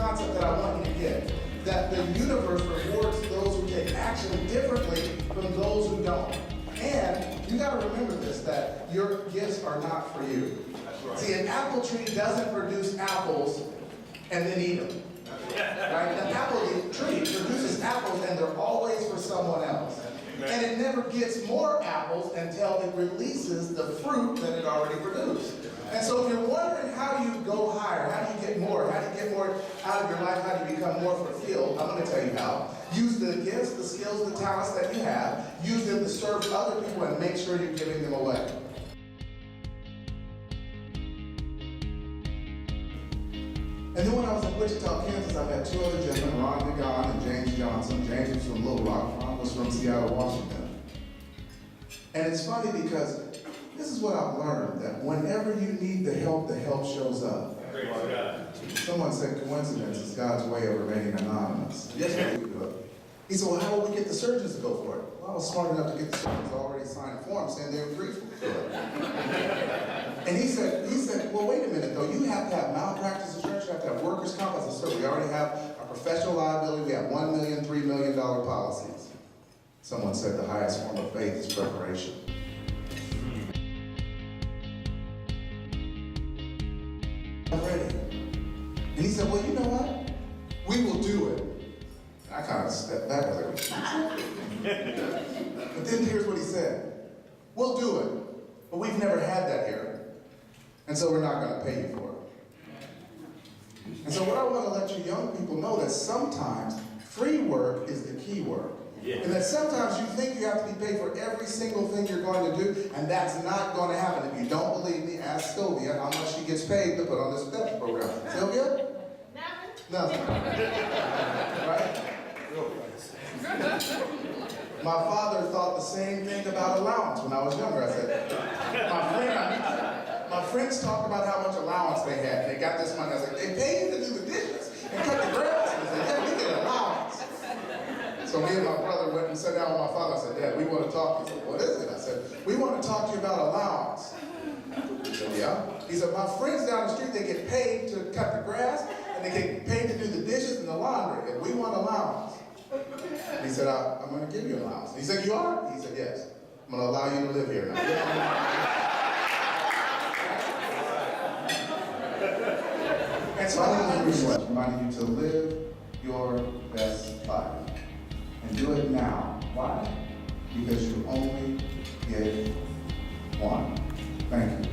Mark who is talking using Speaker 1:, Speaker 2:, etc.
Speaker 1: concept that I want you to get. That the universe rewards those who take action differently from those who don't. And you got to remember this, that your gifts are not for you. That's right. See, an apple tree doesn't produce apples and then eat them. Right? An apple tree produces apples and they're always for someone else. And it never gets more apples until it releases the fruit that it already produced. And so if you're wondering how do you go higher, how do you get more, how do you get more out of your life, how do you become more fulfilled, I'm going to tell you how. Use the gifts, the skills, the talents that you have. Use them to serve other people and make sure you're giving them away. And then when I was in Wichita, Kansas, I met two other gentlemen, Ron DeGon and James Johnson. James was from Little Rock, Ron was from Seattle, Washington. And it's funny because this is what I've learned, that whenever you need the help shows up. Someone said coincidence is God's way of remaining anonymous. Yes, we do it. He said, well, how will we get the surgeons to go for it? Well, I was smart enough to get the surgeons to already sign a form saying they were grateful for it. And he said, well, wait a minute though, you have to have malpractice insurance, you have to have workers' comp. I said, sir, we already have a professional liability, we have $1 million, $3 million policies. Someone said the highest form of faith is preparation. I'm ready. And he said, well, you know what? We will do it. And I kind of stepped back. I was like, but then here's what he said. We'll do it, but we've never had that here. And so we're not going to pay you for it. And so what I want to let you young people know that sometimes free work is the key work. Yeah. And that sometimes you think you have to be paid for every single thing you're going to do, and that's not going to happen. If you don't believe me, ask Sylvia how much she gets paid to put on this STEPS program. Sylvia? Nothing. Right? My father thought the same thing about allowance when I was younger. I said, my friends talked about how much allowance they had. They got this money. I said, they pay you to do the dishes and cut the grass. I said, yeah, we get an allowance. So me and my brother went and sat down with my father. I said, Dad, we want to talk. He said, what is it? I said, we want to talk to you about allowance. He said, yeah. He said, my friends down the street, they get paid to cut the grass, and they get paid to do the dishes and the laundry, and we want allowance. He said, I'm going to give you an allowance. He said, you are? He said, yes. I'm going to allow you to live here now. And so I want to remind you to live your best life. And do it now. Why? Because you only get one. Thank you.